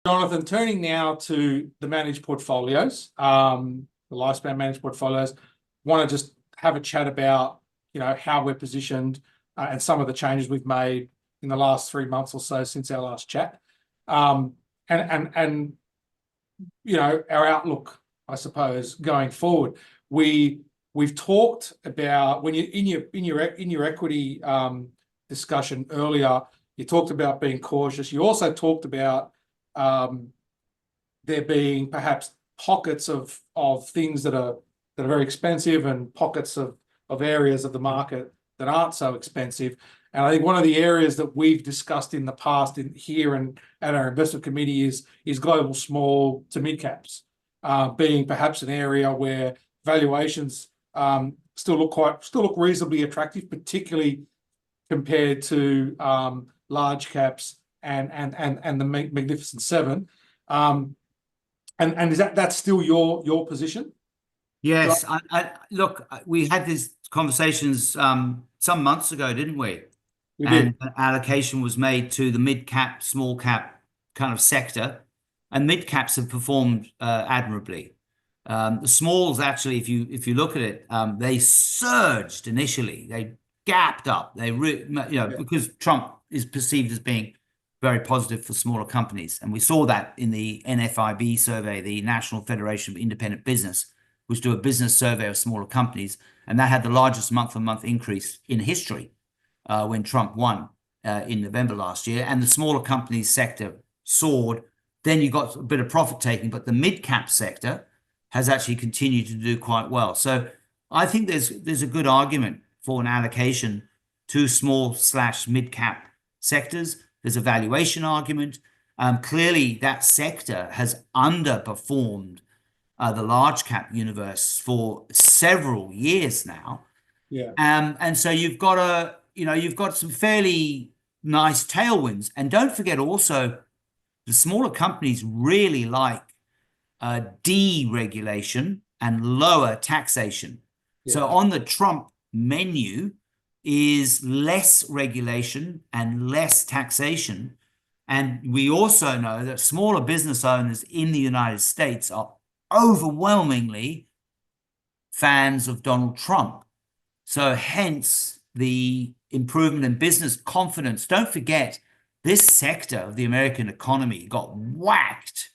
Jonathan, turning now to the managed portfolios, the lifespan managed portfolios, want to just have a chat about, how we're positioned and some of the changes we've made in the last 3 months or so since our last chat. And our outlook, I suppose, going forward. We've talked about when you in your equity discussion earlier, you talked about being cautious. You also talked about there being perhaps pockets of things that are very expensive and pockets of areas of the market that aren't so expensive. And I think one of the areas that we've discussed in the past here and at our investment committee is global small to mid caps, being perhaps an area where valuations still look reasonably attractive, particularly compared to large caps and the Magnificent Seven. And is that's still your position? Yes, look, we had these conversations some months ago, didn't we? We did. And an allocation was made to the mid cap, small cap kind of sector, and mid caps have performed admirably. The smalls, actually, if you look at it, they surged initially. They gapped up. Because Trump is perceived as being very positive for smaller companies, and we saw that in the NFIB survey, the National Federation of Independent Business, which do a business survey of smaller companies, and that had the largest month-on-month increase in history when Trump won in November last year, and the smaller companies sector soared. Then you got a bit of profit taking, but the mid-cap sector has actually continued to do quite well. So I think there's a good argument for an allocation to small/mid-cap sectors. There's a valuation argument. Clearly, that sector has underperformed the large cap universe for several years now. Yeah. And so you've got some fairly nice tailwinds. And don't forget also, the smaller companies really like deregulation and lower taxation. Yeah. So on the Trump menu is less regulation and less taxation. And we also know that smaller business owners in the United States are overwhelmingly fans of Donald Trump. So hence the improvement in business confidence. Don't forget, this sector of the American economy got whacked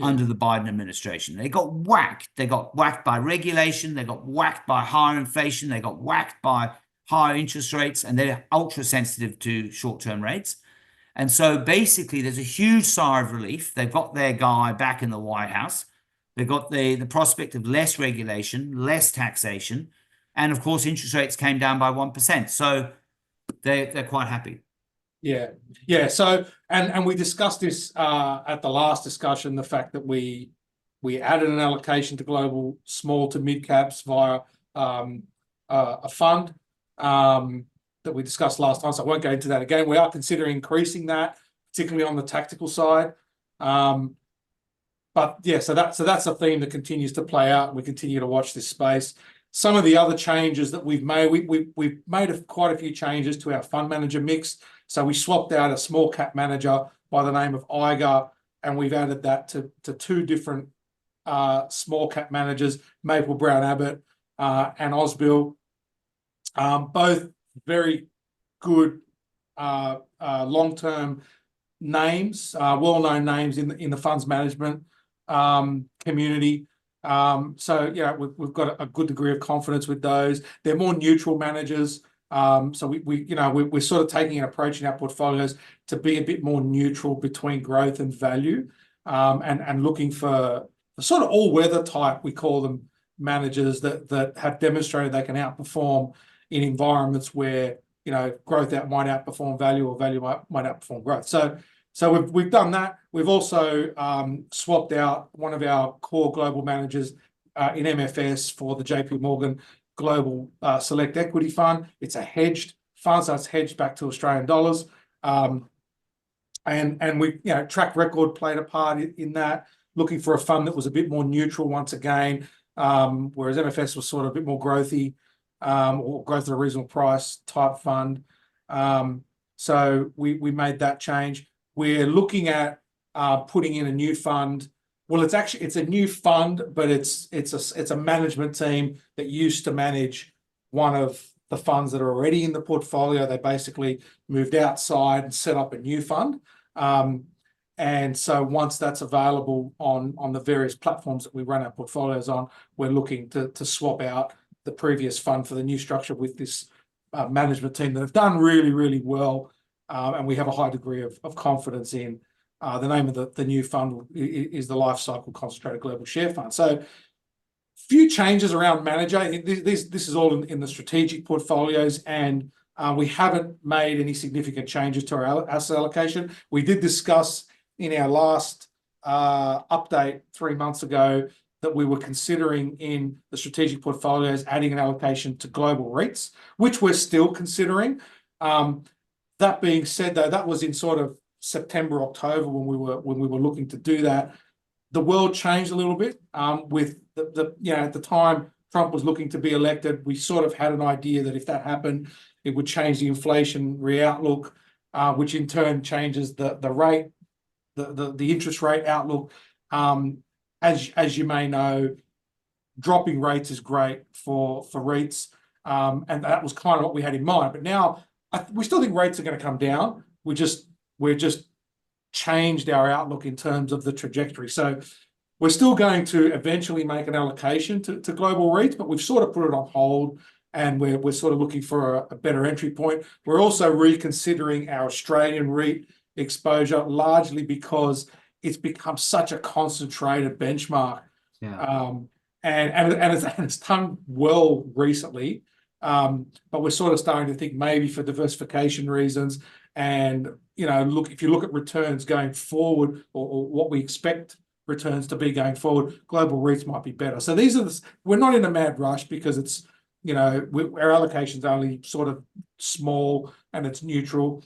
under the Biden administration. They got whacked. They got whacked by regulation. They got whacked by higher inflation. They got whacked by higher interest rates, and they're ultra sensitive to short-term rates. And so basically there's a huge sigh of relief. They've got their guy back in the White House. They've got the prospect of less regulation, less taxation, and of course interest rates came down by 1%. So they're quite happy. Yeah. So and we discussed this at the last discussion, the fact that we added an allocation to global small to mid caps via a fund that we discussed last time. So I won't go into that again. We are considering increasing that, particularly on the tactical side. But yeah, so that's a theme that continues to play out. We continue to watch this space. Some of the other changes that we've made, we've made quite a few changes to our fund manager mix. So we swapped out a small cap manager by the name of Eiger, and we've added that to two different small cap managers, Maple Brown Abbott and Ausbil. Both very good long-term names, well-known names in the funds management community. So yeah, we've got a good degree of confidence with those. They're more neutral managers. So we're sort of taking an approach in our portfolios to be a bit more neutral between growth and value, and looking for sort of all-weather type, we call them, managers that have demonstrated they can outperform in environments where growth might outperform value, or value might outperform growth. So we've done that. We've also swapped out one of our core global managers in MFS for the JP Morgan Global Select Equity Fund. It's a hedged fund, so it's hedged back to Australian dollars. And we, track record played a part in that, looking for a fund that was a bit more neutral once again, whereas MFS was sort of a bit more growthy, or growth at a reasonable price type fund. So we made that change. We're looking at putting in a new fund. Well, it's a new fund, but it's a management team that used to manage one of the funds that are already in the portfolio. They basically moved outside and set up a new fund. And so once that's available on the various platforms that we run our portfolios on, we're looking to swap out the previous fund for the new structure with this management team that have done really, really well. And we have a high degree of confidence in. The name of the new fund is the Life Cycle Concentrated Global Share Fund. So few changes around manager. This is all in the strategic portfolios, and we haven't made any significant changes to our asset allocation. We did discuss in our last update 3 months ago that we were considering in the strategic portfolios adding an allocation to global REITs, which we're still considering. That being said, though, that was in sort of September, October when we were looking to do that. The world changed a little bit with at the time Trump was looking to be elected. We sort of had an idea that if that happened, it would change the inflationary outlook, which in turn changes the rate, the interest rate outlook. As you may know, dropping rates is great for REITs, and that was kind of what we had in mind. But now we still think rates are going to come down. We're just changed our outlook in terms of the trajectory. So we're still going to eventually make an allocation to global REITs, but we've sort of put it on hold, and we're sort of looking for a better entry point. We're also reconsidering our Australian REIT exposure, largely because it's become such a concentrated benchmark. Yeah. And it's done well recently, but we're sort of starting to think maybe for diversification reasons, and if you look at returns going forward, or what we expect returns to be going forward, global REITs might be better. So we're not in a mad rush because it's our allocation's only sort of small and it's neutral,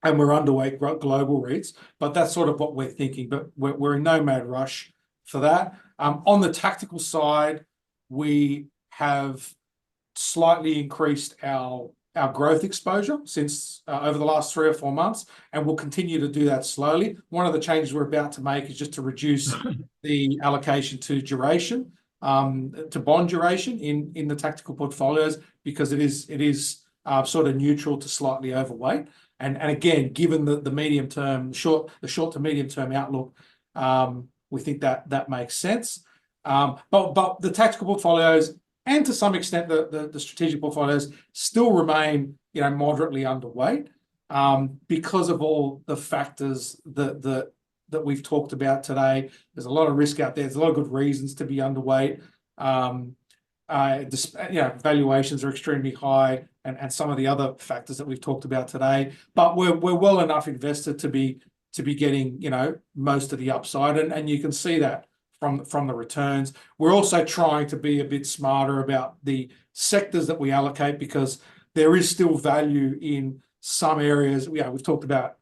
and we're underweight global REITs, but that's sort of what we're thinking. But we're in no mad rush for that. On the tactical side, we have slightly increased our growth exposure since over the last 3 or 4 months, and we'll continue to do that slowly. One of the changes we're about to make is just to reduce the allocation to duration, to bond duration in the tactical portfolios, because it is sort of neutral to slightly overweight. And again, given the medium term, the short to medium term outlook, we think that makes sense. But the tactical portfolios, and to some extent the strategic portfolios, still remain moderately underweight because of all the factors that we've talked about today. There's a lot of risk out there. There's a lot of good reasons to be underweight. Valuations are extremely high, and some of the other factors that we've talked about today. But we're well enough invested to be getting most of the upside, and you can see that from the returns. We're also trying to be a bit smarter about the sectors that we allocate, because there is still value in some areas. We've talked about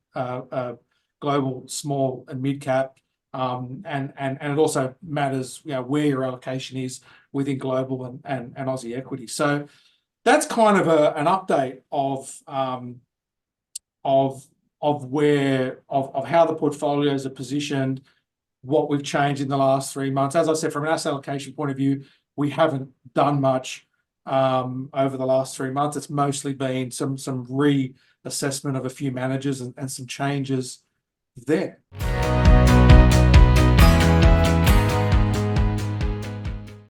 global small and mid cap, and it also matters where your allocation is within global and Aussie equity. So that's kind of an update of how the portfolios are positioned, what we've changed in the last 3 months. As I said, from an asset allocation point of view, we haven't done much over the last 3 months. It's mostly been some reassessment of a few managers and some changes there.